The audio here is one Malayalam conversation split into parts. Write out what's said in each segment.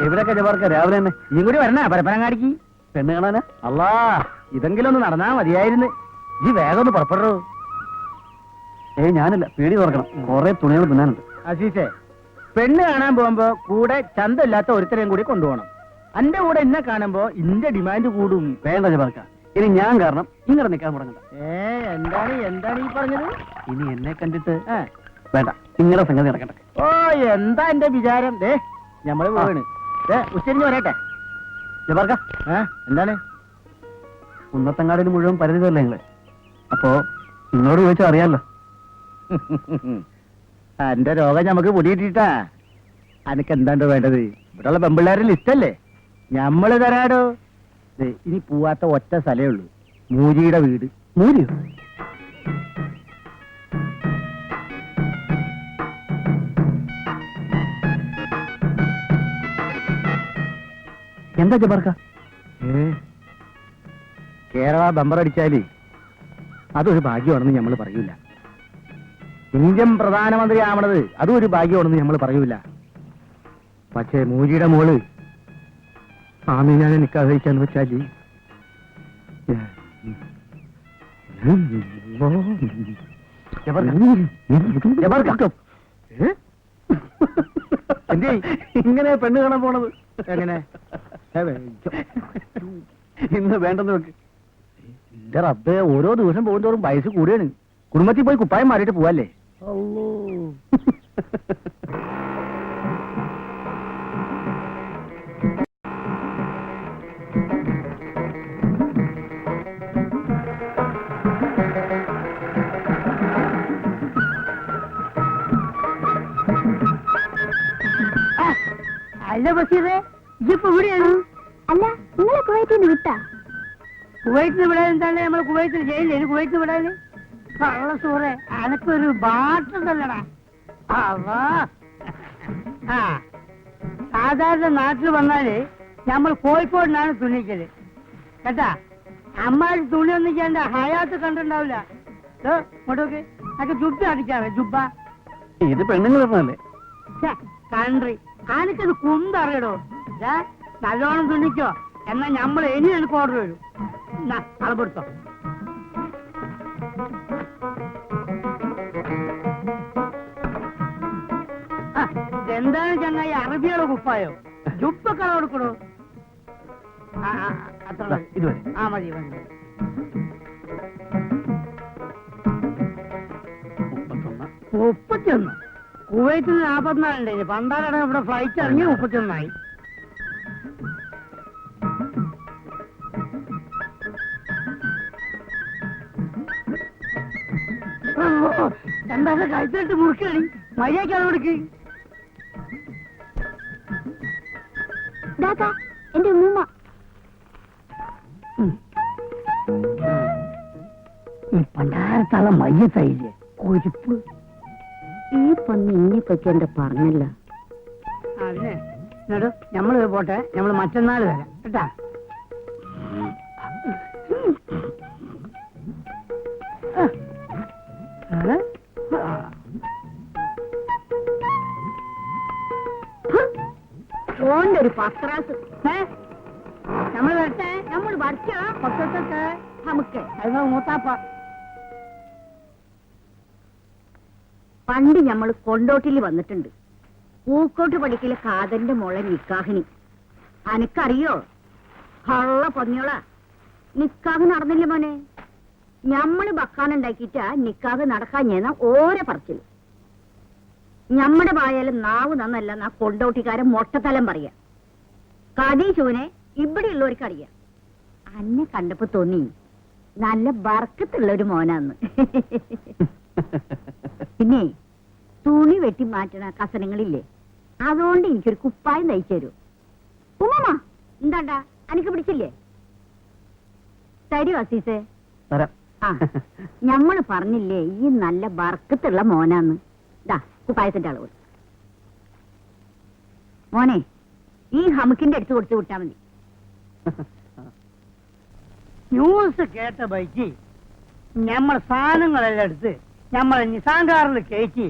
എവിടെയൊക്കെ ജബാർക്ക രാവിലെ തന്നെ നീ കൂടി വരണ പരപ്പനങ്ങാടിക്ക് പെണ്ണ് കാണാനാ? അല്ലാ, ഇതെങ്കിലും ഒന്ന് നടന്നാ മതിയായിരുന്നു. ഈ വേഗം ഒന്ന് പുറപ്പെടൂ. ഞാനില്ല, പേടി തുറക്കണം, കുറെ തുണികൾ തിന്നാനുണ്ട്. അസീസേ, പെണ്ണ് കാണാൻ പോകുമ്പോ കൂടെ ചന്തമില്ലാത്ത ഒരുത്തരെയും കൂടി കൊണ്ടുപോകണം. എന്റെ കൂടെ എന്നെ കാണുമ്പോ ഇന്റെ ഡിമാൻഡ് കൂടും. വേണ്ട ജബാർക്ക, ഇനി ഞാൻ കാരണം ഇങ്ങനെ നിൽക്കാൻ തുടങ്ങണ്ട. എന്താണ് ഈ പറഞ്ഞത്? ഇനി എന്നെ കണ്ടിട്ട് വേണ്ട, നിങ്ങളുടെ സംഗതി നടക്കട്ടെ. ഓ, എന്താ എന്റെ വിചാരം? ഞമ്മള് പോവാണ്. ഉച്ചരിഞ്ഞ് വരട്ടെ ജബാർക്ക. എന്താണ്? കുന്നത്തങ്ങാടിന് മുഴുവൻ പരിധിതല്ലേ നിങ്ങള്? അപ്പോ നിങ്ങളോട് ചോദിച്ചാൽ അറിയാലോ. എന്റെ രോഗം ഞമ്മക്ക് പൊടിയിട്ടാ. അനക്ക് എന്താണ്ടോ വേണ്ടത്? ഇവിടെയുള്ള പെമ്പിള്ളേരുടെ ലിസ്റ്റല്ലേ ഞമ്മള് തരാടോ. ഇനി പോവാത്ത ഒറ്റ സ്ഥലേ ഉള്ളൂ, മൂജിയുടെ വീട്. മൂജിയോ? എന്താ ജബാർക്ക? കേരള ബമ്പറടിച്ചാല് അതൊരു ഭാഗ്യമാണെന്ന് നമ്മൾ പറയൂല. ഇന്ത്യൻ പ്രധാനമന്ത്രി ആവണത് അതും ഒരു ഭാഗ്യമാണെന്ന് നമ്മൾ പറയൂല. പക്ഷേ മൂജിയുടെ മോള് ആമീനാനെ നിക്കാഹ് കഴിക്കാന്ന് വെച്ചാല് ഇങ്ങനെ പെണ്ണ് കാണാൻ പോണത് എങ്ങനെ? ഇന്ന് വേണ്ടെന്ന് വെക്ക്. എന്റെ റബ്ബേ, ഓരോ ദിവസം പോകുന്നതോറും വയസ്സ് കൂടിയാണ്. കുടുംബത്തിൽ പോയി കുപ്പായം മാറിയിട്ട് പോവല്ലേ? അല്ല ബഷീറേ, ഇപ്പൊ ഇവിടെയാണ്? അല്ല, നിങ്ങളെ കുവൈറ്റിൽ നിന്ന് വിട്ടാ? കുവൈറ്റിൽ വിടാൻ എന്താണ്? നമ്മൾ കുവൈറ്റിൽ ജയിലില്ല, കുവൈറ്റിൽ വിടാന് കള്ള സൂറേ, അനക്കൊരു ബാട്ടുണ്ടല്ലടാ. സാധാരണ നാട്ടിൽ വന്നാല് നമ്മൾ കോഴിക്കോടിനാണ് തുണിക്കല് കേട്ടാ. അമ്മാര് തുണി ഒന്നും ചെയ്യണ്ട, ഹയാത്ത് കണ്ടിട്ടുണ്ടാവില്ല. ഇങ്ങോട്ടോക്ക് അതൊക്കെ ജുബ്ബ അടിക്കാവേ, ജുബ്ബ. ഇത് പെണ്ണുങ്ങൾ പറഞ്ഞല്ലേ കൺട്രി. അനക്കത് കുന്തറിയടോ. നല്ലോണം തുണിക്കോ, എന്നാ നമ്മൾ ഇനി എനിക്ക് ഓർഡർ വരും. അളപ്പെടുത്തോ. എന്താണ് ചങ്ങായി, അറബിയുടെ കുപ്പായോ? ജുപ്പൊക്കെ കൊടുക്കണോ? അത്ര ഇതുവരെ. മതി മതി. 31. കുവൈറ്റിൽ 44 പണ്ടാരാണ് ഇവിടെ ഫ്ലൈറ്റ് ഇറങ്ങി 31. എന്താ കഴിച്ചിട്ട് മുറുക്കണി മര്യാദക്കാണ് കൊടുക്ക്. എന്റെ ഉമ്മ ഈ പണ്ടാരത്താളെ മയ്യത്തായില്ലേ കൊഴുപ്പ്. ഈ പന്നി ഇന്നെ പറ്റി എന്റെ പറഞ്ഞല്ല. അതിനെ ഞമ്മള് പോട്ടെ, ഞമ്മള് മറ്റന്നാൾ വരാം കേട്ടാ. ഓന്റെ ഒരു പത്രാസ് നമ്മൾ വരട്ടെ, നമ്മൾ വരച്ചാ പത്തൊക്കെ നമുക്ക് അത് മൂത്താപ്പ. പണ്ട് ഞമ്മൾ കൊണ്ടോട്ടിൽ വന്നിട്ടുണ്ട്. പൂക്കോട്ട് പഠിക്കലെ കാതന്റെ മോളെ നിക്കാഹിന്. അനക്കറിയോ? ഹള്ള പൊന്നോളാ, നിക്കാഹ് നടന്നില്ല മോനെ. ഞമ്മള് ബക്കാനുണ്ടാക്കിട്ടാ നിക്കാഹ് നടക്കാൻ ഞാൻ ഓരോ പറച്ചില്. ഞമ്മടെ വായാലും നാവ് നന്നല്ല കൊണ്ടോട്ടിക്കാരൻ മൊട്ടത്തലം പറയാ. കടീശൂനെ ഇവിടെയുള്ളവർക്ക് അറിയാം. അന്നെ കണ്ടപ്പോ തോന്നി നല്ല ബർക്കത്തുള്ള ഒരു മോനാന്ന്. പിന്നെ തുണി വെട്ടി മാറ്റണ കസനങ്ങളില്ലേ, അതുകൊണ്ട് എനിക്കൊരു കുപ്പായം തയ്ച്ചു തരൂ. ഉമ്മ എന്താണ്ടാ അനക്ക് പിടിച്ചില്ലേ? തരൂ അസീസേ. ഞമ്മള് പറഞ്ഞില്ലേ ഈ നല്ല ബർക്കത്തുള്ള മോനാന്ന്. ദാ കുപ്പായത്തിന്റെ അളവ്. മോനെ, ഈ ഹമുക്കിന്റെ അടുത്ത് കൊടുത്തു വിട്ടാ മതി. ന്യൂസ് കേട്ട ബൈക്ക് ഞമ്മളെ സാധനങ്ങളെല്ലാം എടുത്ത് ഞമ്മളെ നിസാങ്കാറിൽ കയറ്റി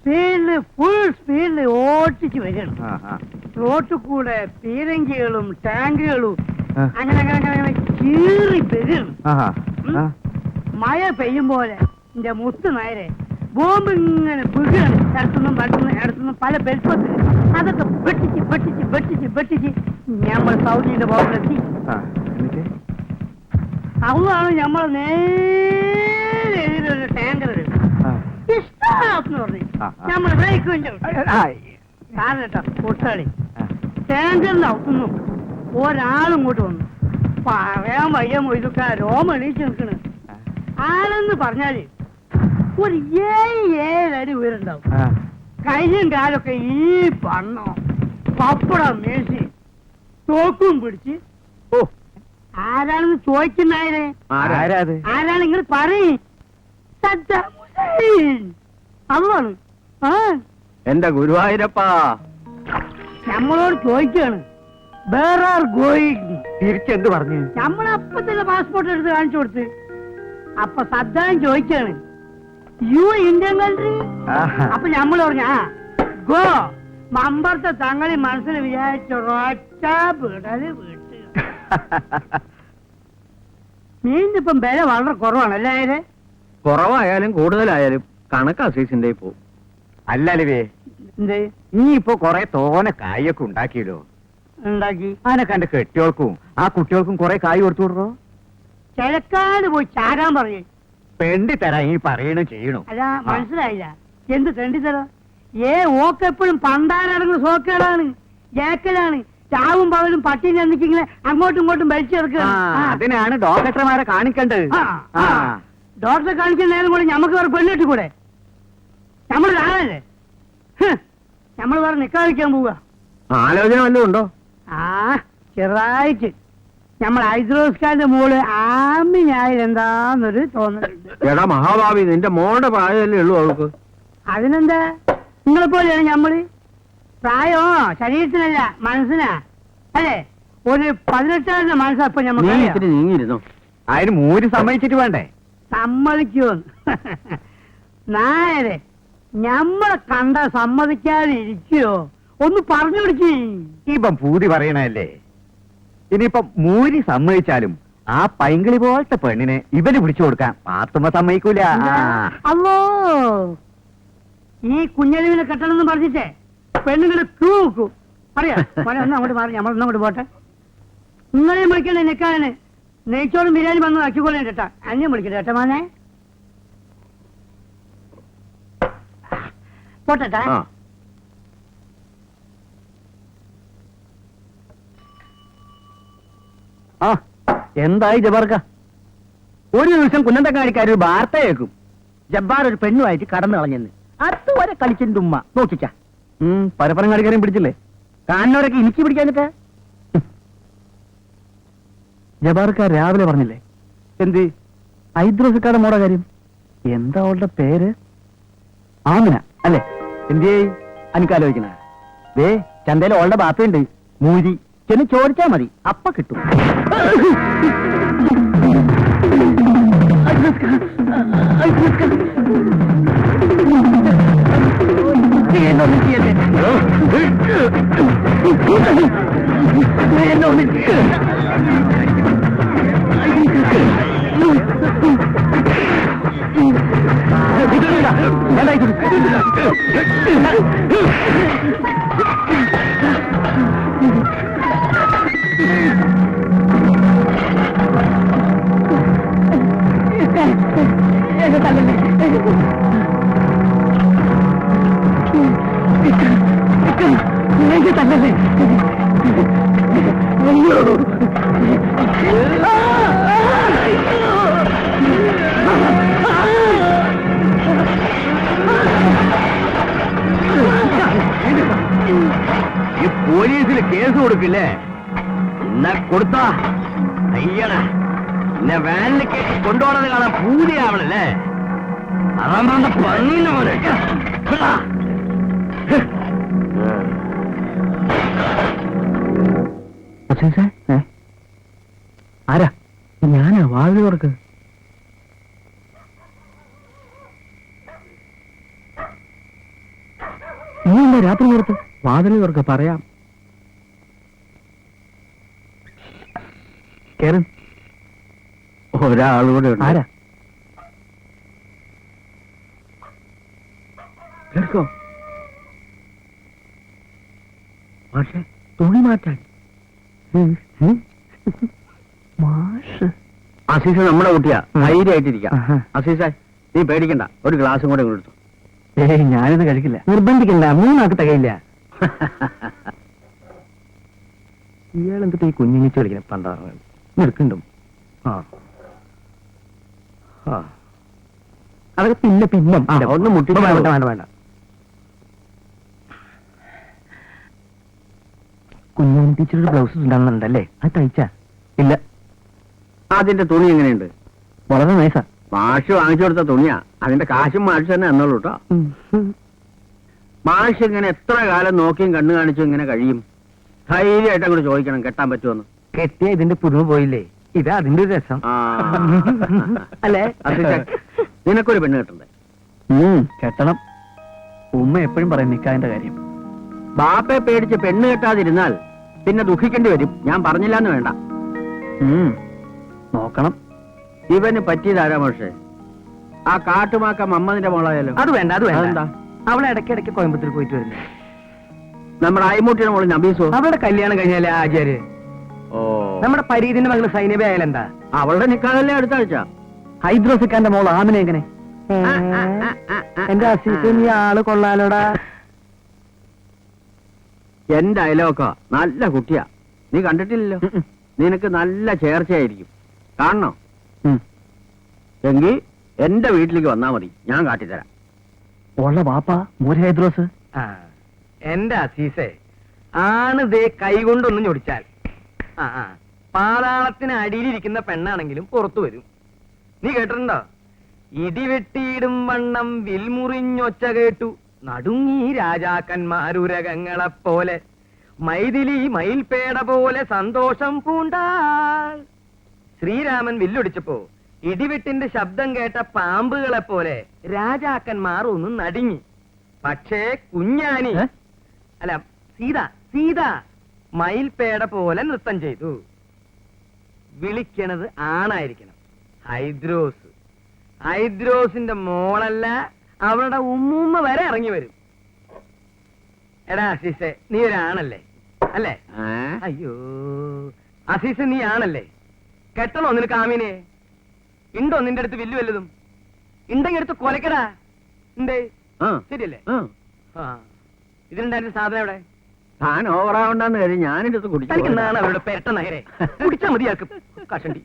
സ്പീഡില് ഫുൾ സ്പീഡില് ഓട്ടിച്ച് വരികയാണ്. റോട്ടിൽ കൂടെ പീരങ്കികളും ടാങ്കുകളും അങ്ങനെ അങ്ങനെ അങ്ങനെ അങ്ങനെ കീറി വരികയാണ്. മഴ പെയ്യും പോലെ എന്റെ മുത്ത് നേരെ ബോംബ് ഇങ്ങനെ വീഴുകയാണ്. ഇടത്തുനിന്നും പല ബെൽപ്പത്തിൽ അതൊക്കെ വെട്ടിച്ച് നമ്മൾ സൗദിയുടെ ബോംബിലെത്തി. അതാണ് നമ്മൾ നേരെ എതിരൊരു ടാങ്കർ ഇഷ്ടം പറഞ്ഞു നമ്മൾ കാരണട്ടോ കൊട്ടാളി ടാങ്കറിന്റെ അവിടുന്നു ഒരാളും ഇങ്ങോട്ട് വന്നു. പറയാൻ വയ്യ മൊയ്തുക്ക രോമ എണീച്ച് നിൽക്കണ്. ആളെന്ന് പറഞ്ഞാല് ഒരു 7 അടി ഉയരുണ്ടാവും. കയ്യും കാലൊക്കെ ഈ പണ്ണോ പപ്പടം മേശി തോക്കും പിടിച്ച് ആരാണെന്ന് ചോദിക്കുന്നായേ ആരാണ് നിങ്ങൾ പറയും. സദ്ദാം ഹുസൈൻ അതാണ്. എന്റെ ഗുരുവായൂരപ്പാ നമ്മളോട് ചോദിക്കാണ് വേറെ ഗോയിങ്. തിരിച്ചെന്ത് പറഞ്ഞു? നമ്മളപ്പ തന്നെ പാസ്പോർട്ട് എടുത്ത് കാണിച്ചു കൊടുത്ത്. അപ്പൊ സദ്ദാം ചോദിക്കാണ് യു ഇന്ത്യൻ കൺട്രി. അപ്പൊ നമ്മൾ പറഞ്ഞു ഗോ. മമ്പറത്തെ തങ്ങളി മനസ്സിൽ വിചാരിച്ചൊരൊറ്റ വിടല് വിട്ട്. മീനിപ്പം വില വളരെ കുറവാണല്ലേ? കുറവായാലും കൂടുതലായാലും കണക്കാ സീസിന്റെ പോവും. അല്ലേ എന്തേ നീ ഇപ്പൊ കൊറേ തോനെ കായൊക്കെ ഉണ്ടാക്കിയില്ലോ. ഉണ്ടാക്കി അതിനെ കണ്ട് കെട്ടിയോൾക്കും ആ കുട്ടികൾക്കും കൊറേ കായ് കൊടുത്തു വിടറോ. കിഴക്കാട് പോയി ചാരാൻ പറയേ. പെണ്ടി തരാ ഈ പറയണ ചെയ്യണു. അല്ല മനസ്സിലായില്ല. എന്ത് തെണ്ടിത്തരം? ഓക്കെപ്പോഴും പണ്ടാരടങ്ങുന്ന സോക്കേടാണ്, ജേക്കലാണ്. ചാവും പകലും പട്ടിനെ എന്നിക്കിങ്ങനെ അങ്ങോട്ടും ഇങ്ങോട്ടും വലിച്ചെടുക്കുക. അതിനാണ് ഡോക്ടർമാരെ കാണിക്കേണ്ടത്. ഡോക്ടറെ കാണിക്കുന്ന നേരം കൂടെ ഞമ്മക്ക് വേറെ പെണ്ണിട്ട് കൂടെ? നമ്മൾ ആളല്ലേ നമ്മൾ വേറെ നിക്കാതിരിക്കാൻ പോവുക. ആലോചന വല്ലതും ഉണ്ടോ? ചെറുതായിട്ട് നമ്മൾ ഹൈദ്രോസ്കാന്റെ മോള് ആമിനായാലെന്താന്നൊരു തോന്നലുണ്ട്. എടാ മഹാഭാവി, നിന്റെ മോളുടെ പ്രായമല്ലേ ഉള്ളൂ അവൾക്ക്. അതിനെന്താ? നിങ്ങളെ പോലെയാണ് ഞമ്മള്. പ്രായോ ശരീരത്തിനല്ല മനസ്സിനാ അല്ലേ? ഒരു 18 മനസ്സപ്പൊ ഞമ്മക്ക് നീങ്ങിരുന്നു. അതിന് മൂരി സമ്മതിച്ചിട്ട് വേണ്ടേ? സമ്മതിക്കോ? നായരെ ഞമ്മളെ കണ്ട സമ്മതിക്കാതെ ഇരിക്കോ? ഒന്ന് പറഞ്ഞു പിടിച്ച്. ഇപ്പം പൂതി പറയണല്ലേ. ഇനിയിപ്പൊ മൂരി സമ്മതിച്ചാലും ആ പൈങ്കിളി പോലത്തെ പെണ്ണിനെ ഇവന് പിടിച്ചു കൊടുക്കാൻ പാത്തുമ്മ സമ്മതിക്കൂല. അല്ലോ ഈ കുഞ്ഞലിവിനെ കെട്ടണമെന്ന് പറഞ്ഞിട്ടേ പെണ്ണുങ്ങള് ക്യൂ നോക്കൂ. അറിയാം അങ്ങോട്ട് മാറി നമ്മളൊന്നങ്ങോട്ട് പോട്ടെ. നിങ്ങളെയും വിളിക്കണേ നിൽക്കാനെ. നെയ്ച്ചോറും ബിരിയാണി വന്ന് ആക്കിക്കൊള്ളേ കേട്ടാ. അന്യം വിളിക്കട്ടെ കേട്ടാ മാനെ. പോട്ടെ. എന്തായി ജബ്ബാർക്ക? ഒരു ദിവസം കുന്നന്തക്കാരിക്കാർ ഒരു വാർത്ത കേൾക്കും, ജബ്ബാർ ഒരു പെണ്ണുമായിട്ട് കടന്നു കളഞ്ഞെന്ന്. അതുവരെ കളിച്ചിന്റെ ഉമ്മ നോക്കിച്ച പരപ്പരം കാണിക്കാരെയും പിടിച്ചില്ലേ? കാണുന്നവരൊക്കെ എനിക്ക് പിടിക്കാഞ്ഞിട്ട്. ജബ്ബാർക്ക രാവിലെ പറഞ്ഞില്ലേ എന്ത് ഹൈദ്രോസിക്കാരുടെ മോടെ കാര്യം? എന്താ അവളുടെ പേര്? ആമിന അല്ലേ? എന്തേ എനിക്കാലോചിക്കണ? ദേ ചന്തയിൽ അവളുടെ ബാപ്പയുണ്ട് മൂരി. ചെന്ന് ചോദിച്ചാ മതി, അപ്പ കിട്ടും. ഈ പോലീസിൽ കേസ് കൊടുക്കില്ലേ? എന്നാ കൊടുത്താ അയ്യണ എന്നെ വാനിൽ കേട്ട് കൊണ്ടുപോണത് കാണാൻ പൂതിയാവണല്ലേ? അതാ പന്നീന്ന് പോലെ. ആരാ? ഞാനാ വാതിൽ തുറക്ക്. ആരല്ല രാത്രി നേരത്ത് വാതിൽ തുറക്ക പറയാം. കേറ്. ഒരാളൂടെ ആരാ? കേൾക്കോ? പക്ഷേ തുണി മാറ്റാൻ മാഷ്. അസീസ നമ്മുടെ കുട്ടിയാ, ധൈര്യമായിട്ടിരിക്കാം. അസീസ നീ പേടിക്കണ്ട, ഒരു ഗ്ലാസും കൂടെ കൊടുത്തു. ഏയ് ഞാനിത് കഴിക്കില്ല. നിർബന്ധിക്കണ്ട, 3 ആൾക്ക് തികയില്ല. ഇയാളെന്തിട്ട് ഈ കുഞ്ഞിങ്ങിച്ച് കളിക്കണ പണ്ടാറ് നിൽക്കണ്ടും. അതൊക്കെ പിന്നെ ഒന്ന് മുട്ടി. വേണ്ട വേണ്ട വേണ്ട. കുഞ്ഞാൻ ടീച്ചറുടെ ബ്ലൗസ് ഉണ്ടാകുന്നുണ്ടല്ലേ? അത് തയ്ച്ചാ? ഇല്ല. അതിന്റെ തുണി എങ്ങനെയുണ്ട്? വളരെ നൈസാ. മാഷ് വാങ്ങിച്ചു കൊടുത്ത തുണിയാ, അതിന്റെ കാശും മാഷ് തന്നെ എന്നോളൂ കേട്ടോ. മാഷ് ഇങ്ങനെ എത്ര കാലം നോക്കിയും കണ്ണു കാണിച്ചും ഇങ്ങനെ കഴിയും? ധൈര്യമായിട്ട് അങ്ങോട്ട് ചോദിക്കണം, കെട്ടാൻ പറ്റുമെന്ന്. കെട്ടിയ ഇതിന്റെ പുതുമ പോയില്ലേ? ഇതാ അതിന്റെ ഒരു രസം അല്ലേ? നിനക്കൊരു പെണ്ണ് കെട്ടണ്ടേ? കെട്ടണം. ഉമ്മ എപ്പോഴും പറയും നിക്കാതിന്റെ കാര്യം. ബാപ്പയെ പേടിച്ച് പെണ്ണ് കെട്ടാതിരുന്നാൽ പിന്നെ ദുഃഖിക്കേണ്ടി വരും. ഞാൻ പറഞ്ഞില്ലാന്ന് വേണ്ട. നോക്കണം. ഇവന് പറ്റിയതാരാ പക്ഷേ? ആ കാട്ടുമാക്ക മമ്മതിന്റെ മോളായാലോ? അത് വേണ്ട, അത് വേണ്ട. എന്താ? അവളെ ഇടയ്ക്കിടയ്ക്ക് കോയമ്പത്തൂർ പോയിട്ട് വരുന്നു. നമ്മുടെ അയ്മൂട്ടിയുടെ മോള് നബീസോ? അവളുടെ കല്യാണം കഴിഞ്ഞാലേ ആചാര്യ. ഓ, നമ്മുടെ പരീതിന്റെ മകള് സൈനബ ആയാലെന്താ? അവളുടെ നിക്കാതല്ലേ അടുത്ത ആഴ്ച. ഹൈദ്രോസിക്കാന്റെ മോൾ ആമിനെ എങ്ങനെ? എന്റെ അസീസ്, നീ ആള് കൊള്ളാലോടാ. എന്റെ അയലോക്ക നല്ല കുട്ടിയാ, നീ കണ്ടിട്ടില്ലല്ലോ. നിനക്ക് നല്ല ചേർച്ചയായിരിക്കും. കാണണോ? എങ്കിൽ എന്റെ വീട്ടിലേക്ക് വന്നാ മതി, ഞാൻ കാട്ടിത്തരാം. ഉള്ള വാപ്പാ മോര് ഹൈദ്രോസ്. എന്റെ അസീസേ, ആണ് ദേ കൈകൊണ്ടൊന്നും ഞൊടിച്ചാൽ പാതാളത്തിന് അടിയിലിരിക്കുന്ന പെണ്ണാണെങ്കിലും പുറത്തു വരും. നീ കേട്ടിട്ടുണ്ടോ? ഇടിവെട്ടിയിടും വണ്ണം വിൽമുറിഞ്ഞൊച്ച കേട്ടു നടുങ്ങി രാജാക്കന്മാരുരകങ്ങളെപ്പോലെ മൈഥിലി മയിൽപേട പോലെ സന്തോഷം പൂണ്ടാൾ. ശ്രീരാമൻ വില്ലൊടിച്ചപ്പോ ഇടിവെട്ടിന്റെ ശബ്ദം കേട്ട പാമ്പുകളെ പോലെ രാജാക്കന്മാർ ഒന്ന് നടുങ്ങി. പക്ഷേ കുഞ്ഞാനി അല്ല സീത മയിൽപേട പോലെ നൃത്തം ചെയ്തു. വിളിക്കണത് ആണായിരിക്കണം. ഹൈദ്രോസിന്റെ മോളല്ല, അവളുടെ ഉമ്മൂമ്മ വരെ ഇറങ്ങി വരും. എടാ അസീസെ, നീ ഒരാണല്ലേ? അല്ലേ? അയ്യോ അസീസെ, നീ ആണല്ലേ? കെട്ടണോ നിനക്ക് ആമീനെ? ഉണ്ടോ നിന്റെ അടുത്ത് വില്ലു വല്ലതും? ഉണ്ടെങ്കിൽ എടുത്ത് കൊലക്കടാ. എന്തേ? ശരിയല്ലേ? ഇതിനുണ്ടായിരുന്ന സാധനം എവിടെ? താൻ ഓവറാവണ്ടെന്ന് കരുതി ഞാനെടുത്ത് കുടിച്ചു. അവരുടെ പെരട്ട നഗരെ കുടിച്ചാൽ മതിയാക്കും കഷണ്ടി.